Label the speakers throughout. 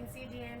Speaker 1: MCDM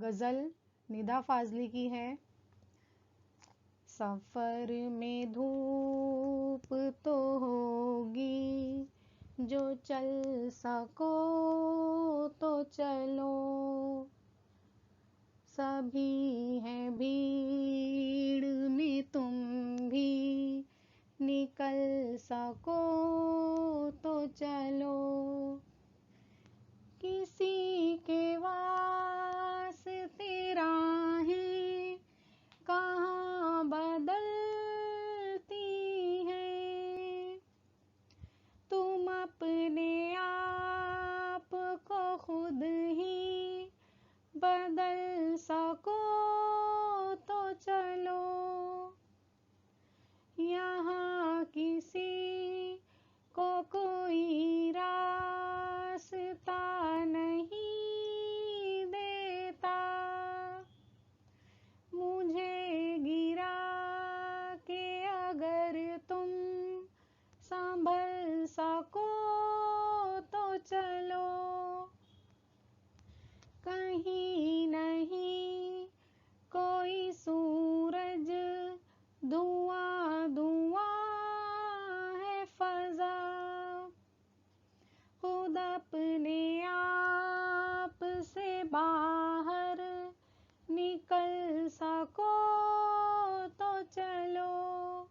Speaker 1: غزل ندا فاضلی کی ہے۔ سفر میں دھوپ تو ہوگی، جو چل سکو تو چلو، سبھی ہیں بھیڑ میں تم بھی نکل سکو تو چلو، کسی کے واسطے راہیں کہاں بدلتی ہیں، تم اپنے آپ کو خود ہی بدل سکو تو چلو، یہاں کسی کو کوئی راستہ نہیں دیتا، مجھے گرا کہ اگر تم سنبھل سکو تو چلو، کہیں نہیں کوئی سورج، دھواں دھواں ہے فضا، خود اپنے آپ سے باہر نکل سکو تو چلو،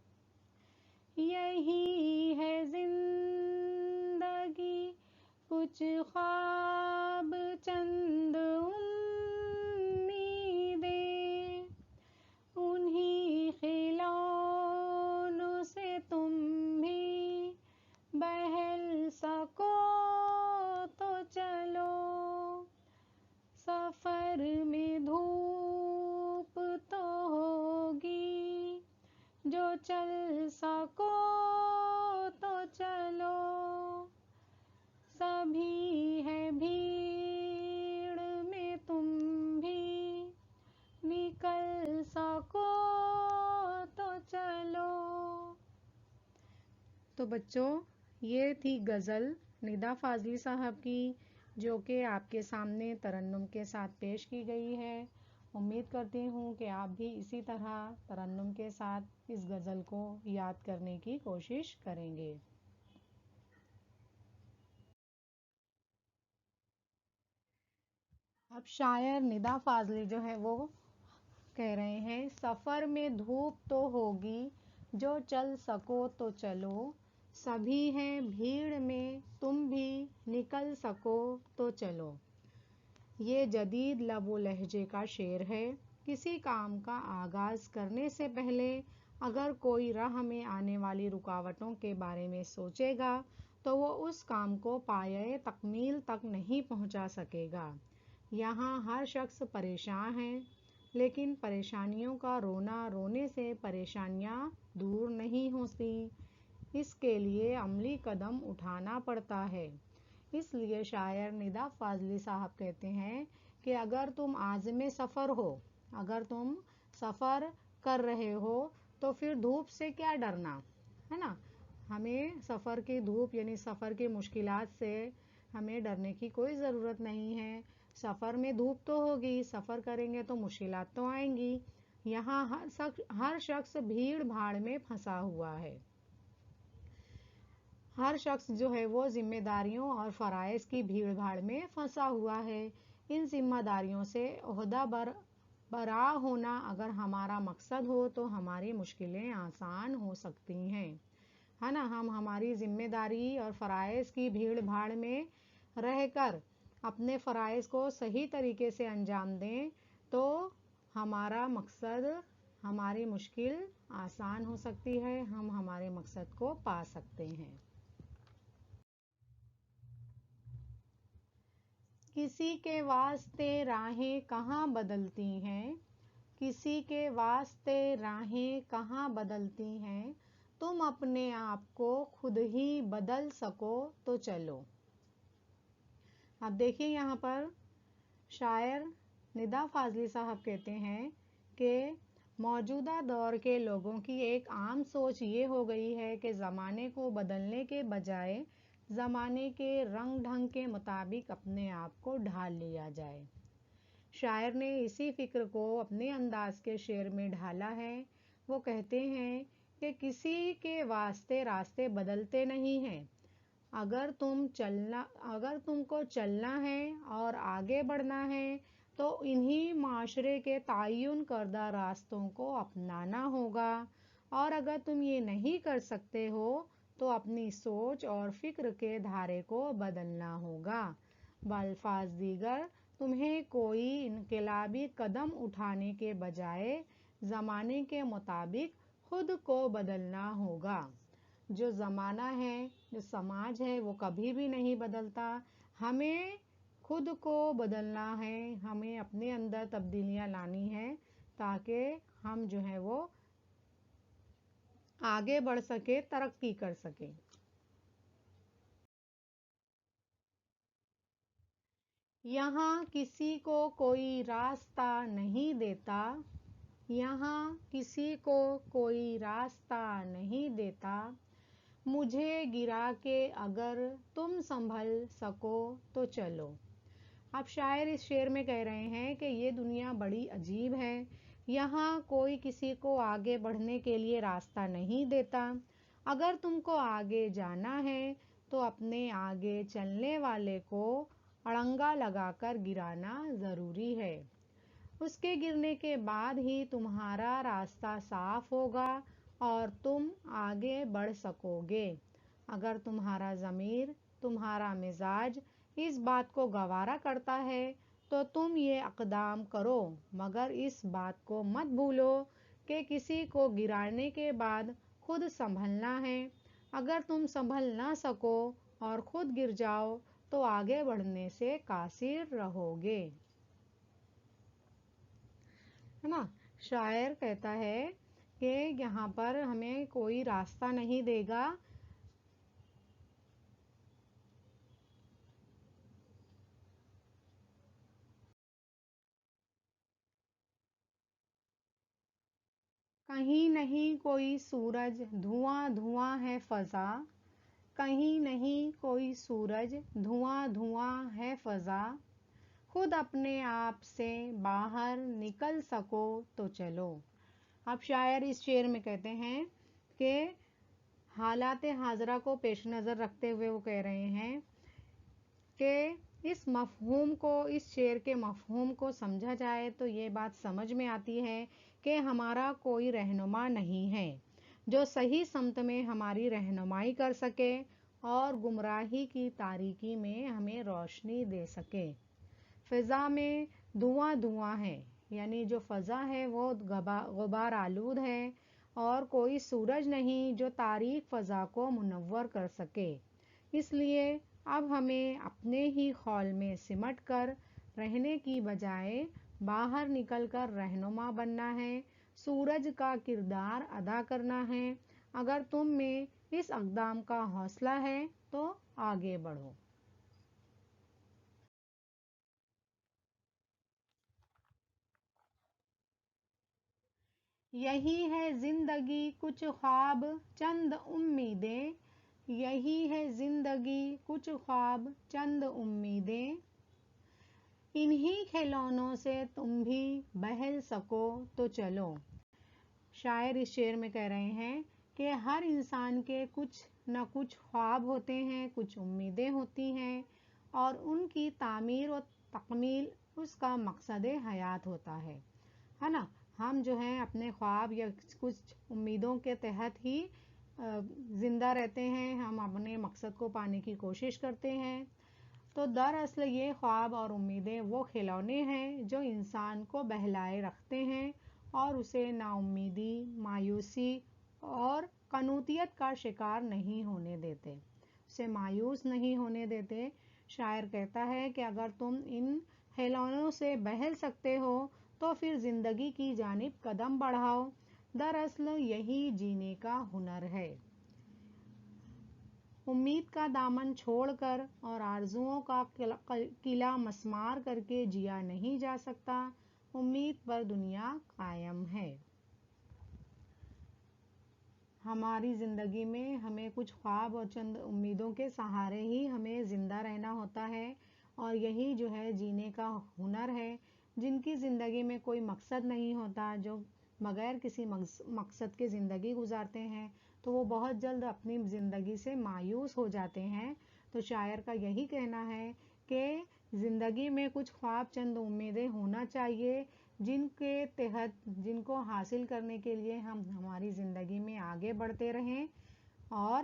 Speaker 1: یہی ہے زندگی، کچھ خواب چند امیدیں، انہی کھلونوں سے تم بھی بہل سکو تو چلو، سفر میں دھوپ تو ہوگی، جو چل سکو تو چلو، سبھی ہے بھیڑ میں تم بھی نکل سکو تو چلو۔ تو بچوں، یہ تھی غزل ندا فاضلی صاحب کی، جو کہ آپ کے سامنے ترنم کے ساتھ پیش کی گئی ہے۔ امید کرتی ہوں کہ آپ بھی اسی طرح ترنم کے ساتھ اس غزل کو یاد کرنے کی کوشش کریں گے۔ اب شاعر ندا فاضلی جو ہے وہ کہہ رہے ہیں، سفر میں دھوپ تو ہوگی، جو چل سکو تو چلو، سبھی ہیں بھیڑ میں تم بھی نکل سکو تو چلو۔ یہ جدید لب و لہجے کا شعر ہے۔ کسی کام کا آغاز کرنے سے پہلے اگر کوئی راہ میں آنے والی رکاوٹوں کے بارے میں سوچے گا تو وہ اس کام کو پایۂ تکمیل تک نہیں پہنچا سکے گا۔ یہاں ہر شخص پریشان ہے، لیکن پریشانیوں کا رونا رونے سے پریشانیاں دور نہیں ہوتی، اس کے لیے عملی قدم اٹھانا پڑتا ہے۔ اس لیے شاعر ندا فاضلی صاحب کہتے ہیں کہ اگر تم عازم سفر ہو، اگر تم سفر کر رہے ہو تو پھر دھوپ سے کیا ڈرنا، ہے نا؟ ہمیں سفر کی دھوپ یعنی سفر کی مشکلات سے ہمیں ڈرنے کی کوئی ضرورت نہیں ہے۔ سفر میں دھوپ تو ہوگی، سفر کریں گے تو مشکلات تو آئیں گی۔ یہاں ہر شخص بھیڑ بھاڑ میں پھنسا ہوا ہے، ہر شخص جو ہے وہ ذمہ داریوں اور فرائض کی بھیڑ بھاڑ میں پھنسا ہوا ہے۔ ان ذمہ داریوں سے عہدہ برآ ہونا اگر ہمارا مقصد ہو تو ہماری مشکلیں آسان ہو سکتی ہیں، ہے نا؟ ہم ہماری ذمہ داری اور فرائض کی بھیڑ بھاڑ میں رہ کر اپنے فرائض کو صحیح طریقے سے انجام دیں تو ہمارا مقصد، ہماری مشکل آسان ہو سکتی ہے، ہم ہمارے مقصد کو پا سکتے ہیں۔ کسی کے واسطے راہیں کہاں بدلتی ہیں، کسی کے واسطے راہیں کہاں بدلتی ہیں، تم اپنے آپ کو خود ہی بدل سکو تو چلو۔ اب دیکھیے یہاں پر شاعر ندا فاضلی صاحب کہتے ہیں کہ موجودہ دور کے لوگوں کی ایک عام سوچ یہ ہو گئی ہے کہ زمانے کو بدلنے کے بجائے زمانے کے رنگ ڈھنگ کے مطابق اپنے آپ کو ڈھال لیا جائے۔ شاعر نے اسی فکر کو اپنے انداز کے شعر میں ڈھالا ہے۔ وہ کہتے ہیں کہ کسی کے واسطے راستے بدلتے نہیں ہیں۔ اگر تم کو چلنا ہے اور آگے بڑھنا ہے تو انہی معاشرے کے تعین کردہ راستوں کو اپنانا ہوگا، اور اگر تم یہ نہیں کر سکتے ہو تو اپنی سوچ اور فکر کے دھارے کو بدلنا ہوگا۔ بالفاظ دیگر، تمہیں کوئی انقلابی قدم اٹھانے کے بجائے زمانے کے مطابق خود کو بدلنا ہوگا۔ جو زمانہ ہے، جو سماج ہے، وہ کبھی بھی نہیں بدلتا۔ ہمیں خود کو بدلنا ہے، ہمیں اپنے اندر تبدیلیاں لانی ہے تاکہ ہم جو ہے وہ آگے بڑھ سکے، ترقی کر سکے۔ یہاں کسی کو کوئی راستہ نہیں دیتا، یہاں کسی کو کوئی راستہ نہیں دیتا، مجھے گرا کے اگر تم سنبھل سکو تو چلو۔ اب شاعر اس شعر میں کہہ رہے ہیں کہ یہ دنیا بڑی عجیب ہے، یہاں کوئی کسی کو آگے بڑھنے کے لیے راستہ نہیں دیتا۔ اگر تم کو آگے جانا ہے تو اپنے آگے چلنے والے کو اڑنگا لگا کر گرانا ضروری ہے۔ اس کے گرنے کے بعد ہی تمہارا راستہ صاف ہوگا اور تم آگے بڑھ سکو گے۔ اگر تمہارا ضمیر، تمہارا مزاج اس بات کو گوارا کرتا ہے تو تم یہ اقدام کرو، مگر اس بات کو مت بھولو کہ کسی کو گرانے کے بعد خود سنبھلنا ہے۔ اگر تم سنبھل نہ سکو اور خود گر جاؤ تو آگے بڑھنے سے قاصر رہو گے۔ ہے نا؟ شاعر کہتا ہے کہ یہاں پر ہمیں کوئی راستہ نہیں دے گا، کہیں نہیں کوئی سورج، دھواں دھواں ہے فضا، کہیں نہیں کوئی سورج، دھواں دھواں ہے فضا، خود اپنے آپ سے باہر نکل سکو تو چلو۔ اب شاعر اس شعر میں کہتے ہیں کہ حالات حاضرہ کو پیش نظر رکھتے ہوئے وہ کہہ رہے ہیں کہ اس مفہوم کو، اس شعر کے مفہوم کو سمجھا جائے تو یہ بات سمجھ میں آتی ہے کہ ہمارا کوئی رہنما نہیں ہے جو صحیح سمت میں ہماری رہنمائی کر سکے اور گمراہی کی تاریکی میں ہمیں روشنی دے سکے۔ فضا میں دھواں دھواں ہے، یعنی جو فضا ہے وہ غبار آلود ہے، اور کوئی سورج نہیں جو تاریک فضا کو منور کر سکے۔ اس لیے اب ہمیں اپنے ہی خول میں سمٹ کر رہنے کی بجائے باہر نکل کر رہنما بننا ہے، سورج کا کردار ادا کرنا ہے۔ اگر تم میں اس اقدام کا حوصلہ ہے تو آگے بڑھو۔ یہی ہے زندگی کچھ خواب چند امیدیں، یہی ہے زندگی کچھ خواب چند امیدیں، انہی کھلونوں سے تم بھی بہل سکو تو چلو۔ شاعر اس شعر میں کہہ رہے ہیں کہ ہر انسان کے کچھ نہ کچھ خواب ہوتے ہیں، کچھ امیدیں ہوتی ہیں، اور ان کی تعمیر و تکمیل اس کا مقصد حیات ہوتا ہے نا؟ ہم جو ہیں اپنے خواب یا کچھ امیدوں کے تحت ہی زندہ رہتے ہیں، ہم اپنے مقصد کو پانے کی کوشش کرتے ہیں۔ تو دراصل یہ خواب اور امیدیں وہ کھلونے ہیں جو انسان کو بہلائے رکھتے ہیں اور اسے نا امیدی، مایوسی اور قنوطیت کا شکار نہیں ہونے دیتے، اسے مایوس نہیں ہونے دیتے۔ شاعر کہتا ہے کہ اگر تم ان کھلونوں سے بہل سکتے ہو تو پھر زندگی کی جانب قدم بڑھاؤ۔ دراصل یہی جینے کا ہنر ہے۔ امید کا دامن چھوڑ کر اور آرزوؤں کا قلعہ مسمار کر کے جیا نہیں جا سکتا، امید پر دنیا قائم ہے۔ ہماری زندگی میں ہمیں کچھ خواب اور چند امیدوں کے سہارے ہی ہمیں زندہ رہنا ہوتا ہے، اور یہی جو ہے جینے کا ہنر ہے۔ جن کی زندگی میں کوئی مقصد نہیں ہوتا، جو بغیر کسی مقصد کے زندگی گزارتے ہیں، تو وہ بہت جلد اپنی زندگی سے مایوس ہو جاتے ہیں۔ تو شاعر کا یہی کہنا ہے کہ زندگی میں کچھ خواب، چند امیدیں ہونا چاہیے، جن کے تحت، جن کو حاصل کرنے کے لیے ہم ہماری زندگی میں آگے بڑھتے رہیں۔ اور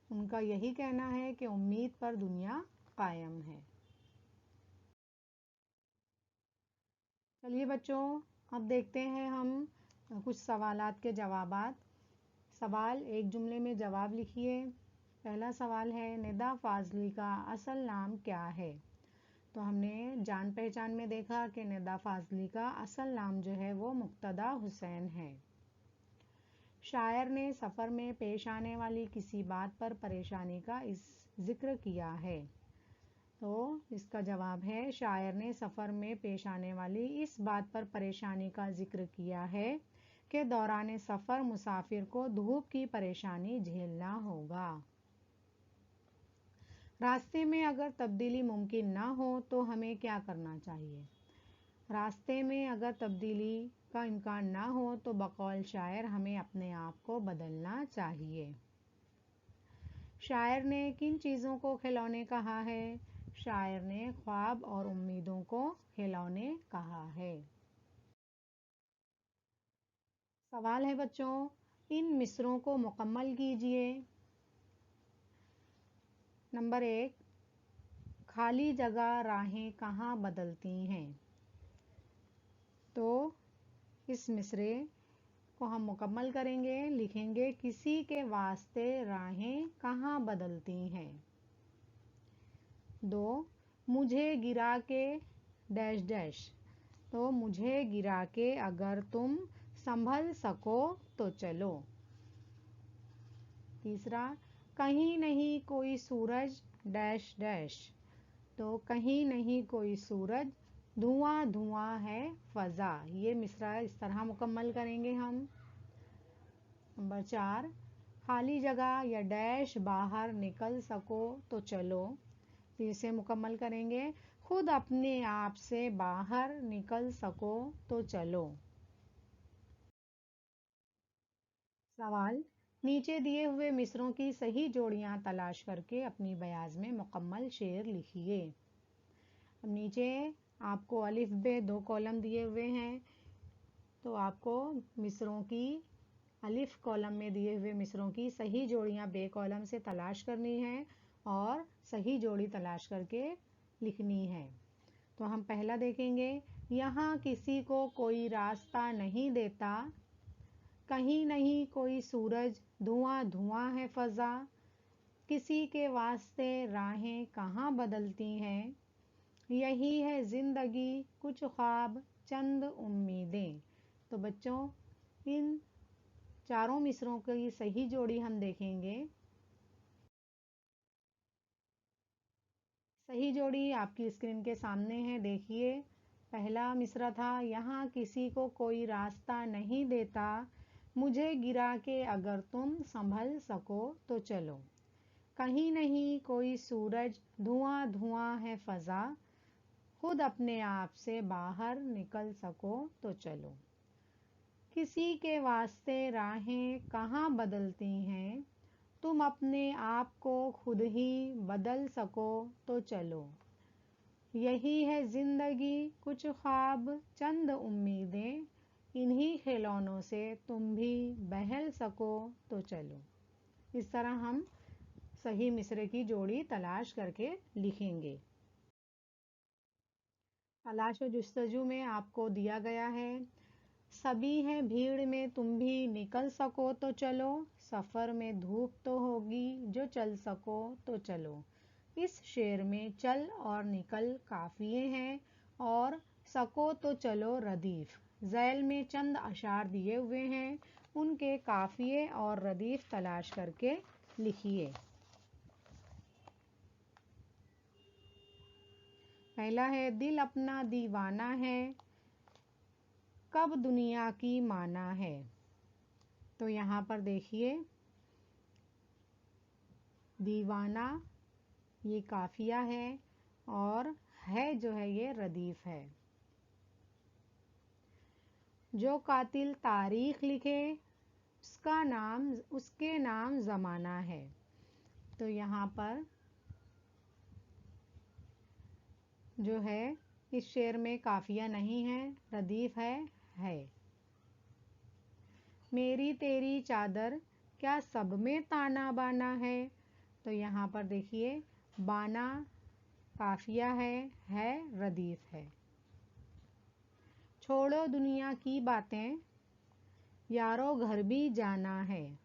Speaker 1: ان کا یہی کہنا ہے کہ امید پر دنیا قائم ہے۔ چلیے بچوں، اب دیکھتے ہیں ہم کچھ سوالات کے جوابات۔ سوال، ایک جملے میں جواب لکھیے۔ پہلا سوال ہے، ندا فاضلی کا اصل نام کیا ہے؟ تو ہم نے جان پہچان میں دیکھا کہ ندا فاضلی کا اصل نام جو ہے وہ مقتدیٰ حسین ہے۔ شاعر نے سفر میں پیش آنے والی کسی بات پر پریشانی کا ذکر کیا ہے۔ تو اس کا جواب ہے، شاعر نے سفر میں پیش آنے والی اس بات پر پریشانی کا ذکر کیا ہے کہ دوران سفر مسافر کو دھوپ کی پریشانی جھیلنا ہوگا۔ راستے میں اگر تبدیلی ممکن نہ ہو تو ہمیں کیا کرنا چاہیے؟ راستے میں اگر تبدیلی کا امکان نہ ہو تو بقول شاعر ہمیں اپنے آپ کو بدلنا چاہیے۔ شاعر نے کن چیزوں کو کھلونے کہا ہے؟ شاعر نے خواب اور امیدوں کو کھلونے کہا ہے۔ سوال ہے بچوں، ان مصروں کو مکمل کیجیے۔ نمبر 1، خالی جگہ راہیں کہاں بدلتی ہیں؟ تو اس مصرے کو ہم مکمل کریں گے، لکھیں گے، کسی کے واسطے راہیں کہاں بدلتی ہیں۔ 2، مجھے گرا کے ڈیش ڈیش، تو مجھے گرا کے اگر تم سنبھل سکو تو چلو۔ تیسرا، کہیں نہیں کوئی سورج ڈیش ڈیش، تو کہیں نہیں کوئی سورج، دھواں دھواں ہے فضا۔ یہ مصرع اس طرح مکمل کریں گے ہم۔ نمبر 4، خالی جگہ یا ڈیش باہر نکل سکو تو چلو، تو اسے مکمل کریں گے، خود اپنے آپ سے باہر نکل سکو تو چلو۔ سوال، نیچے دیے ہوئے مصروں کی صحیح جوڑیاں تلاش کر کے اپنی بیاض میں مکمل شعر لکھیے۔ اب نیچے آپ کو الف ب 2 کالم دیے ہوئے ہیں، تو آپ کو مصروں کی الف کالم میں دیے ہوئے مصروں کی صحیح جوڑیاں ب کالم سے تلاش کرنی ہے اور صحیح جوڑی تلاش کر کے لکھنی ہے۔ تو ہم پہلا دیکھیں گے، یہاں کسی کو کوئی راستہ نہیں دیتا، کہیں نہیں کوئی سورج، دھواں دھواں ہے فضا، کسی کے واسطے راہیں کہاں بدلتی ہیں، یہی ہے زندگی کچھ خواب چند امیدیں۔ تو بچوں، ان چاروں مصروں کی صحیح جوڑی ہم دیکھیں گے۔ صحیح جوڑی آپ کی اسکرین کے سامنے ہے، دیکھیے۔ پہلا مصرع تھا، یہاں کسی کو کوئی راستہ نہیں دیتا، مجھے گرا کے اگر تم سنبھل سکو تو چلو، کہیں نہیں کوئی سورج، دھواں دھواں ہے فضا، خود اپنے آپ سے باہر نکل سکو تو چلو، کسی کے واسطے راہیں کہاں بدلتی ہیں، تم اپنے آپ کو خود ہی بدل سکو تو چلو، یہی ہے زندگی کچھ خواب چند امیدیں، انہی کھلونوں سے تم بھی بہل سکو تو چلو۔ اس طرح ہم صحیح مصرعے کی جوڑی تلاش کر کے لکھیں گے۔ تلاش و جستجو میں آپ کو دیا گیا ہے، سبھی ہیں بھیڑ میں تم بھی نکل سکو تو چلو، سفر میں دھوپ تو ہوگی جو چل سکو تو چلو۔ اس شعر میں چل اور نکل قافیے ہیں اور سکو تو چلو ردیف۔ ذیل میں چند اشعار دیے ہوئے ہیں، ان کے قافیے اور ردیف تلاش کر کے لکھیے۔ پہلا ہے، دل اپنا دیوانہ ہے، کب دنیا کی مانا ہے۔ تو یہاں پر دیکھیے، دیوانہ یہ قافیہ ہے اور ہے جو ہے یہ ردیف ہے۔ جو قاتل تاریخ لکھے اس کے نام زمانہ ہے۔ تو یہاں پر جو ہے اس شعر میں قافیہ نہیں ہے، ردیف ہے۔ میری تیری چادر کیا سب میں تانا بانا ہے۔ تو یہاں پر دیکھیے بانا قافیہ ہے ردیف ہے۔ چھوڑو دنیا کی باتیں یارو گھر بھی جانا ہے۔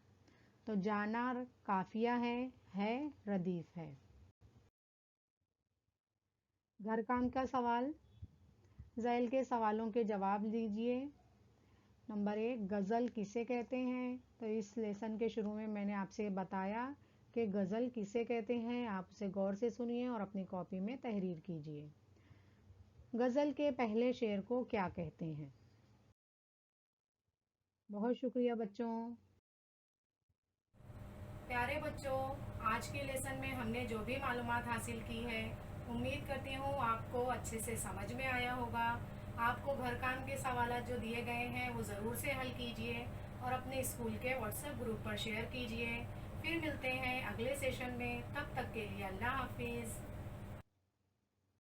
Speaker 1: تو جانا قافیہ ہے ردیف ہے۔ گھر کام کا سوال، ذیل کے سوالوں کے جواب دیجیے۔ نمبر 1، غزل کسے کہتے ہیں؟ تو اس لیسن کے شروع میں نے آپ سے بتایا کہ غزل کسے کہتے ہیں، آپ اسے غور سے سنیے اور اپنی کاپی میں تحریر کیجیے۔ غزل کے پہلے شعر کو کیا کہتے ہیں؟ بہت شکریہ بچوں۔ پیارے بچوں، آج کے لیسن میں ہم نے جو بھی معلومات حاصل کی ہے، امید کرتی ہوں آپ کو اچھے سے سمجھ میں آیا ہوگا۔ آپ کو گھر کام کے سوالات جو دیے گئے ہیں وہ ضرور سے حل کیجیے اور اپنے اسکول کے واٹس ایپ گروپ پر شیئر کیجیے۔ پھر ملتے ہیں اگلے سیشن میں، تب تک کے لیے اللہ حافظ۔